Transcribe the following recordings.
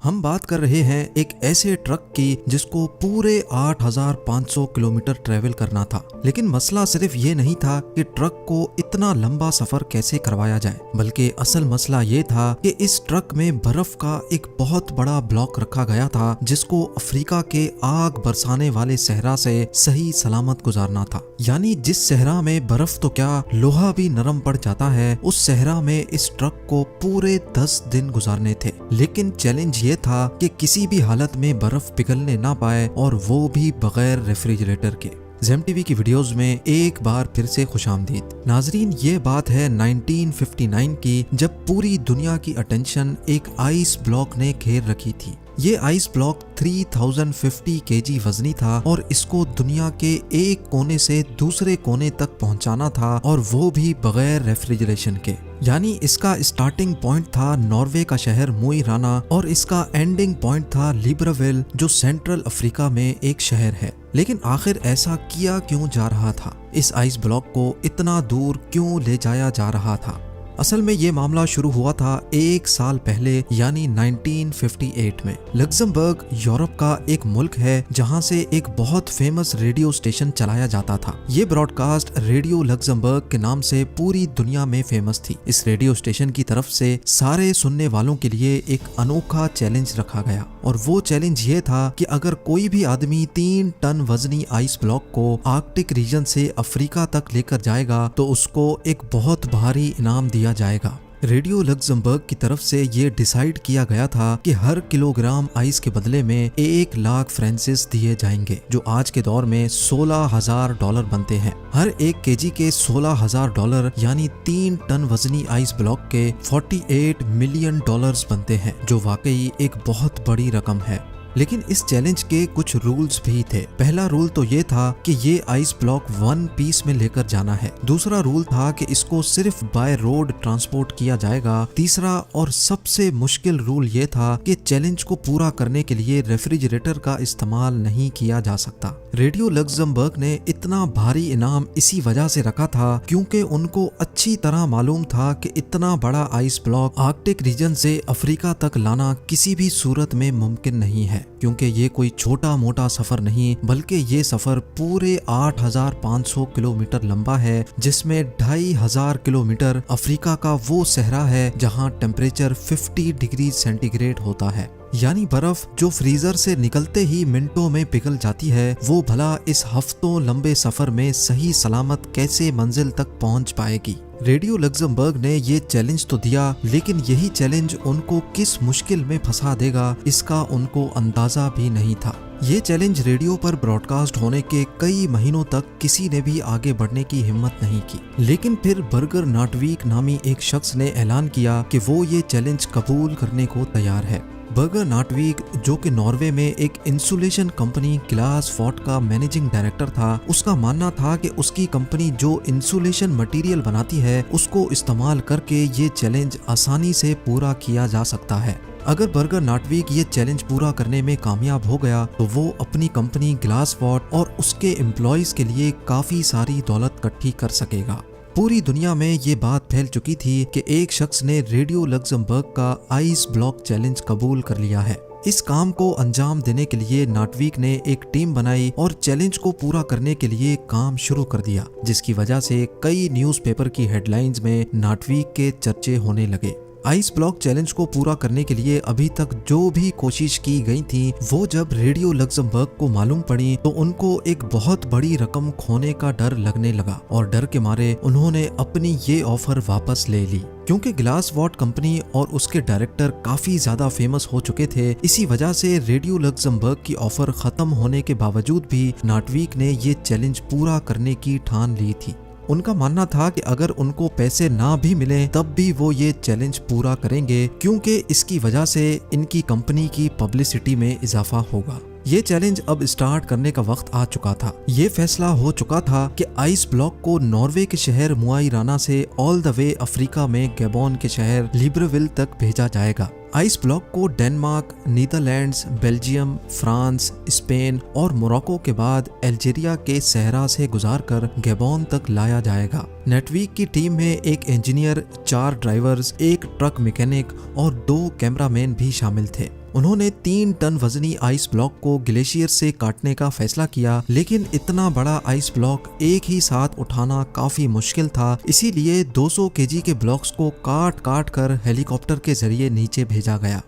हम बात कर रहे हैं एक ऐसे ट्रक की जिसको पूरे 8500 किलोमीटर ट्रेवल करना था। लेकिन मसला सिर्फ ये नहीं था कि ट्रक को इतना लंबा सफर कैसे करवाया जाए, बल्कि असल मसला ये था कि इस ट्रक में बर्फ का एक बहुत बड़ा ब्लॉक रखा गया था जिसको अफ्रीका के आग बरसाने वाले सहरा से सही सलामत गुजारना था। यानी जिस सहरा में बर्फ तो क्या लोहा भी नरम पड़ जाता है, उस सहरा में इस ट्रक को पूरे 10 दिन गुजारने थे। लेकिन चैलेंज ये था कि किसी भी हालत में बर्फ पिघलने ना पाए, और वो भी बगैर रेफ्रिजरेटर के। ज़ेम टीवी की वीडियोस में एक बार फिर से खुशामदीद। नाजरीन, ये बात है 1959 की, जब पूरी दुनिया की अटेंशन एक आइस ब्लॉक ने घेर रखी थी। ये आइस ब्लॉक 3050 केजी वजनी था और इसको दुनिया के एक कोने से दूसरे कोने तक पहुंचाना था, और वो भी बगैर रेफ्रिजरेशन के। यानी इसका स्टार्टिंग पॉइंट था नॉर्वे का शहर मोई राना, और इसका एंडिंग पॉइंट था लिब्राविल, जो सेंट्रल अफ्रीका में एक शहर है। लेकिन आखिर ऐसा किया क्यों जा रहा था? इस आइस ब्लॉक को इतना दूर क्यों ले जाया जा रहा था? असल में ये मामला शुरू हुआ था एक साल पहले, यानी 1958 में। लग्जमबर्ग यूरोप का एक मुल्क है जहां से एक बहुत फेमस रेडियो स्टेशन चलाया जाता था। ये ब्रॉडकास्ट रेडियो लग्जमबर्ग के नाम से पूरी दुनिया में फेमस थी। इस रेडियो स्टेशन की तरफ से सारे सुनने वालों के लिए एक अनोखा चैलेंज रखा गया, और वो चैलेंज ये था कि अगर कोई भी आदमी 3 टन वजनी आइस ब्लॉक को आर्कटिक रीजन से अफ्रीका तक लेकर जाएगा तो उसको एक बहुत भारी इनाम दिया जाएगा। रेडियो लग्जमबर्ग की तरफ से ये डिसाइड किया गया था कि हर किलोग्राम आइस के बदले में 1 लाख फ्रांसिस दिए जाएंगे, जो आज के दौर में $16,000 बनते हैं। हर 1 केजी के $16,000 यानी 3 टन वजनी आइस ब्लॉक के $48 मिलियन बनते हैं, जो वाकई एक बहुत बड़ी रकम है। लेकिन इस चैलेंज के कुछ रूल्स भी थे। पहला रूल तो ये था कि ये आइस ब्लॉक 1 पीस में लेकर जाना है। दूसरा रूल था कि इसको सिर्फ बाय रोड ट्रांसपोर्ट किया जाएगा। तीसरा और सबसे मुश्किल रूल ये था कि चैलेंज को पूरा करने के लिए रेफ्रिजरेटर का इस्तेमाल नहीं किया जा सकता। रेडियो लग्जमबर्ग ने इतना भारी इनाम इसी वजह से रखा था क्योंकि उनको अच्छी तरह मालूम था कि इतना बड़ा आइस ब्लॉक आर्कटिक रीजन से अफ्रीका तक लाना किसी भी सूरत में मुमकिन नहीं है, क्योंकि ये कोई छोटा मोटा सफर नहीं, बल्कि ये सफर पूरे 8500 किलोमीटर लंबा है, जिसमें 2500 किलोमीटर अफ्रीका का वो सहरा है जहां टेम्परेचर 50 डिग्री सेंटीग्रेड होता है। यानी बर्फ जो फ्रीजर से निकलते ही मिनटों में पिघल जाती है, वो भला इस हफ्तों लंबे सफर में सही सलामत कैसे मंजिल तक पहुंच पाएगी। रेडियो लग्जमबर्ग ने ये चैलेंज तो दिया, लेकिन यही चैलेंज उनको किस मुश्किल में फंसा देगा इसका उनको अंदाजा भी नहीं था। ये चैलेंज रेडियो पर ब्रॉडकास्ट होने के कई महीनों तक किसी ने भी आगे बढ़ने की हिम्मत नहीं की। लेकिन फिर बर्गर नाटवीक नामी एक शख्स ने ऐलान किया कि वो ये चैलेंज कबूल करने को तैयार है। बर्गर नाटवीक, जो कि नॉर्वे में एक इंसुलेशन कंपनी ग्लास फॉर्ट का मैनेजिंग डायरेक्टर था, उसका मानना था कि उसकी कंपनी जो इंसुलेशन मटेरियल बनाती है उसको इस्तेमाल करके ये चैलेंज आसानी से पूरा किया जा सकता है। अगर बर्गर नाटवीक ये चैलेंज पूरा करने में कामयाब हो गया तो वो अपनी कंपनी ग्लास फॉर्ट और उसके एम्प्लॉयज के लिए काफी सारी दौलत इकट्ठी कर सकेगा। पूरी दुनिया में ये बात फैल चुकी थी कि एक शख्स ने रेडियो लग्जमबर्ग का आइस ब्लॉक चैलेंज कबूल कर लिया है। इस काम को अंजाम देने के लिए नाटवीक ने एक टीम बनाई और चैलेंज को पूरा करने के लिए काम शुरू कर दिया, जिसकी वजह से कई न्यूज़पेपर की हेडलाइंस में नाटवीक के चर्चे होने लगे। आइस ब्लॉक चैलेंज को पूरा करने के लिए अभी तक जो भी कोशिश की गई थी, वो जब रेडियो लग्जमबर्ग को मालूम पड़ी तो उनको एक बहुत बड़ी रकम खोने का डर लगने लगा, और डर के मारे उन्होंने अपनी ये ऑफर वापस ले ली। क्योंकि ग्लास वॉट कंपनी और उसके डायरेक्टर काफी ज्यादा फेमस हो चुके थे, इसी वजह से रेडियो लग्जमबर्ग की ऑफर खत्म होने के बावजूद भी नाटवीक ने ये चैलेंज पूरा करने की ठान ली थी। उनका मानना था कि अगर उनको पैसे ना भी मिले तब भी वो ये चैलेंज पूरा करेंगे, क्योंकि इसकी वजह से इनकी कंपनी की पब्लिसिटी में इजाफा होगा। ये चैलेंज अब स्टार्ट करने का वक्त आ चुका था। ये फैसला हो चुका था कि आइस ब्लॉक को नॉर्वे के शहर मोई राना से ऑल द वे अफ्रीका में गैबोन के शहर लिब्राविल तक भेजा जाएगा। आइस ब्लॉक को Denmark, Netherlands, Belgium, France, Spain और मोरक्को के बाद अल्जीरिया के सहरा से गुजारकर गैबोन तक लाया जाएगा। नेटवीक की टीम में एक इंजीनियर, 4 ड्राइवर्स, एक ट्रक मैकेनिक और 2 कैमरामैन भी शामिल थे। उन्होंने 3 टन वजनी आइस ब्लॉक को ग्लेशियर से काटने का फैसला किया, लेकिन इतना बड़ा आइस ब्लॉक एक ही साथ उठाना काफी मुश्किल था। इसीलिए 200 केजी के ब्लॉक्स को काट काट कर हेलीकॉप्टर के जरिए नीचे भेजा गया।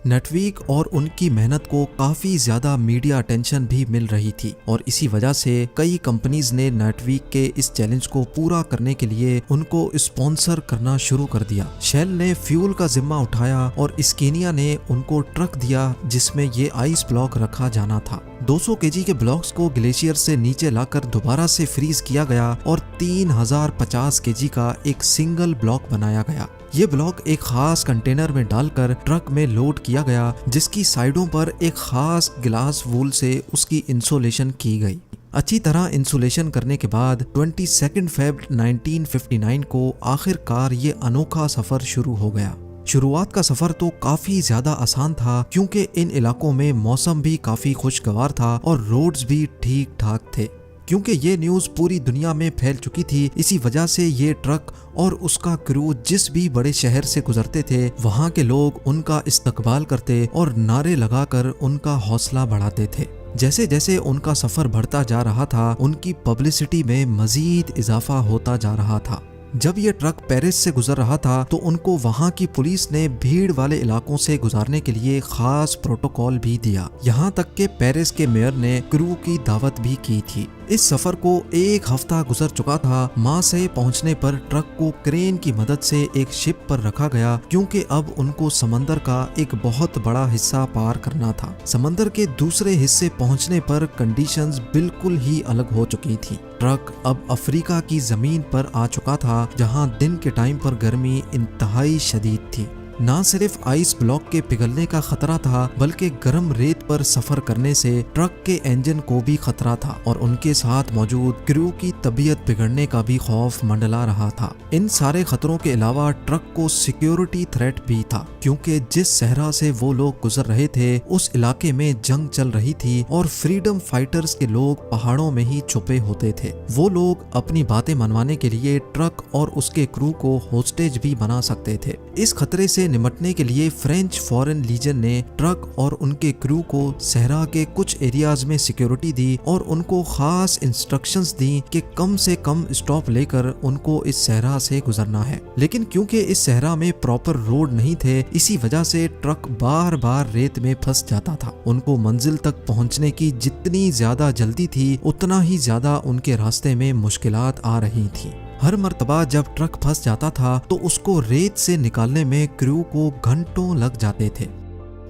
नटविक और उनकी मेहनत को काफी ज्यादा मीडिया अटेंशन भी मिल रही थी और इसी वजह से कई कंपनीज ने नटविक के इस चैलेंज को पूरा करने के लिए उनको स्पॉन्सर करना शुरू कर दिया। शेल ने फ्यूल का जिम्मा उठाया और स्केनिया ने उनको ट्रक दिया जिसमें ये आइस ब्लॉक रखा जाना था। 200 केजी के ब्लॉक्स को ग्लेशियर से नीचे लाकर दोबारा से फ्रीज किया गया और 3050 केजी का एक सिंगल ब्लॉक बनाया गया। ये ब्लॉक एक खास कंटेनर में डालकर ट्रक में लोड किया गया, जिसकी साइडों पर एक खास ग्लास वूल से उसकी इंसुलेशन की गई। अच्छी तरह इंसुलेशन करने के बाद 22 फरवरी 1959 को आखिरकार ये अनोखा सफर शुरू हो गया। शुरुआत का सफर तो काफी ज्यादा आसान था क्योंकि इन इलाकों में मौसम भी काफी खुशगवार था और रोड्स भी ठीक ठाक थे। क्योंकि ये न्यूज़ पूरी दुनिया में फैल चुकी थी, इसी वजह से ये ट्रक और उसका क्रू जिस भी बड़े शहर से गुजरते थे, वहाँ के लोग उनका इस्तकबाल करते और नारे लगाकर उनका हौसला बढ़ाते थे। जैसे जैसे उनका सफर बढ़ता जा रहा था, उनकी पब्लिसिटी में मजीद इजाफा होता जा रहा था। जब ये ट्रक पेरिस से गुजर रहा था तो उनको वहाँ की पुलिस ने भीड़ वाले इलाकों से गुजारने के लिए खास प्रोटोकॉल भी दिया। यहाँ तक के पेरिस के मेयर ने क्रू की दावत भी की थी। इस सफर को एक हफ्ता गुजर चुका था। माँ से पहुँचने पर ट्रक को क्रेन की मदद से एक शिप पर रखा गया क्योंकि अब उनको समंदर का एक बहुत बड़ा हिस्सा पार करना था। समंदर के दूसरे हिस्से पहुँचने पर कंडीशंस बिल्कुल ही अलग हो चुकी थी। ट्रक अब अफ्रीका की जमीन पर आ चुका था जहां दिन के टाइम पर गर्मी इंतहाई शदीद थी। ना सिर्फ आइस ब्लॉक के पिघलने का खतरा था, बल्कि गर्म रेत पर सफर करने से ट्रक के इंजन को भी खतरा था और उनके साथ मौजूद क्रू की तबीयत बिगड़ने का भी खौफ मंडला रहा था। इन सारे खतरों के अलावा ट्रक को सिक्योरिटी थ्रेट भी था क्योंकि जिस सहरा से वो लोग गुजर रहे थे उस इलाके में जंग चल रही थी और फ्रीडम फाइटर्स के लोग पहाड़ों में ही छुपे होते थे। वो लोग अपनी बातें मनवाने के लिए ट्रक और उसके क्रू को होस्टेज भी बना सकते थे। इस खतरे से निपटने के लिए फ्रेंच फॉरेन लीजन ने ट्रक और उनके क्रू को सहरा के कुछ एरियाज में सिक्योरिटी दी और उनको खास इंस्ट्रक्शंस दी कि कम से कम स्टॉप लेकर उनको इस सहरा से गुजरना है। लेकिन क्योंकि इस सहरा में प्रॉपर रोड नहीं थे, इसी वजह से ट्रक बार बार रेत में फंस जाता था। उनको मंजिल तक पहुंचने की जितनी ज्यादा जल्दी थी, उतना ही ज्यादा उनके रास्ते में मुश्किलात आ रही थी। हर मर्तबा जब ट्रक फंस जाता था तो उसको रेत से निकालने में क्रू को घंटों लग जाते थे।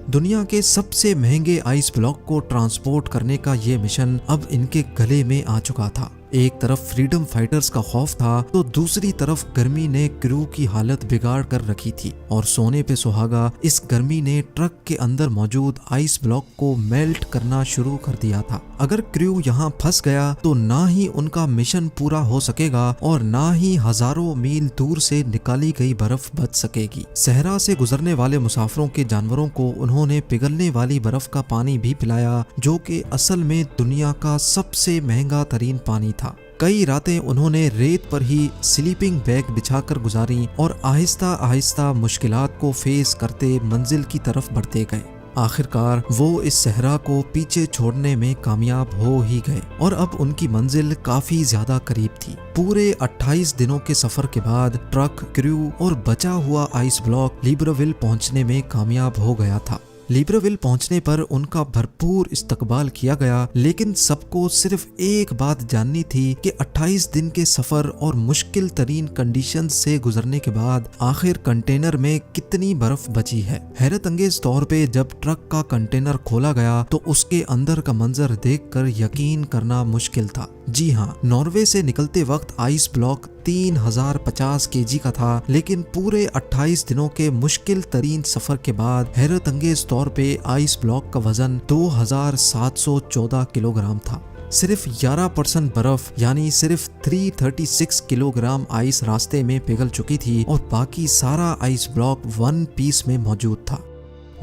दुनिया के सबसे महंगे आइस ब्लॉक को ट्रांसपोर्ट करने का ये मिशन अब इनके गले में आ चुका था। एक तरफ फ्रीडम फाइटर्स का खौफ था तो दूसरी तरफ गर्मी ने क्रू की हालत बिगाड़ कर रखी थी और सोने पे सुहागा इस गर्मी ने ट्रक के अंदर मौजूद आइस ब्लॉक को मेल्ट करना शुरू कर दिया था। अगर क्रू यहाँ फंस गया तो ना ही उनका मिशन पूरा हो सकेगा और ना ही हजारों मील दूर से निकाली गई बर्फ बच सकेगी। सहरा से गुजरने वाले मुसाफिरों के जानवरों को उन्होंने पिघलने वाली बर्फ का पानी भी पिलाया, जो कि असल में दुनिया का सबसे महंगा तरीन पानी था। कई रातें उन्होंने रेत पर ही स्लीपिंग बैग बिछाकर गुजारी और आहिस्ता आहिस्ता मुश्किलात को फेस करते मंजिल की तरफ बढ़ते गए। आखिरकार वो इस सहरा को पीछे छोड़ने में कामयाब हो ही गए और अब उनकी मंजिल काफी ज्यादा करीब थी। पूरे 28 दिनों के सफर के बाद ट्रक, क्रू और बचा हुआ आइस ब्लॉक लिब्रेविल पहुंचने में कामयाब हो गया था। लिब्रेविल पहुंचने पर उनका भरपूर इस्तकबाल किया गया, लेकिन सबको सिर्फ एक बात जाननी थी कि 28 दिन के सफर और मुश्किल तरीन कंडीशन से गुजरने के बाद आखिर कंटेनर में कितनी बर्फ बची है। हैरत अंगेज तौर पे जब ट्रक का कंटेनर खोला गया तो उसके अंदर का मंजर देखकर यकीन करना मुश्किल था। जी हाँ, नॉर्वे से निकलते वक्त आइस ब्लॉक 3050 केजी का था, लेकिन पूरे 28 दिनों के मुश्किल तरीन सफर के बाद हैरत अंगेज तौर पे आइस ब्लॉक का वजन 2714 किलोग्राम था। सिर्फ 11% बर्फ यानी सिर्फ 336 किलोग्राम आइस रास्ते में पिघल चुकी थी और बाकी सारा आइस ब्लॉक वन पीस में मौजूद था।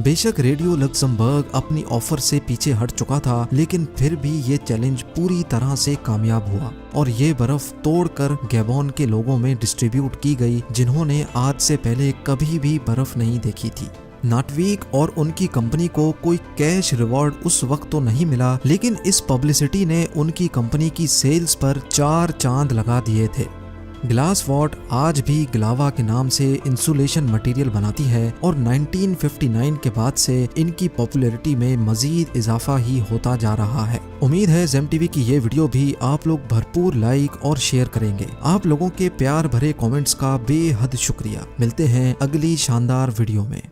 बेशक रेडियो लक्समबर्ग अपनी ऑफर से पीछे हट चुका था, लेकिन फिर भी ये चैलेंज पूरी तरह से कामयाब हुआ और ये बर्फ तोड़कर गैबोन के लोगों में डिस्ट्रीब्यूट की गई, जिन्होंने आज से पहले कभी भी बर्फ नहीं देखी थी। नाटवीक और उनकी कंपनी को कोई कैश रिवॉर्ड उस वक्त तो नहीं मिला, लेकिन इस पब्लिसिटी ने उनकी कंपनी की सेल्स पर 4 चांद लगा दिए थे। ग्लास वॉट आज भी ग्लावा के नाम से इंसुलेशन मटेरियल बनाती है और 1959 के बाद से इनकी पॉपुलैरिटी में मजीद इजाफा ही होता जा रहा है। उम्मीद है जेम टीवी की ये वीडियो भी आप लोग भरपूर लाइक और शेयर करेंगे। आप लोगों के प्यार भरे कमेंट्स का बेहद शुक्रिया। मिलते हैं अगली शानदार वीडियो में।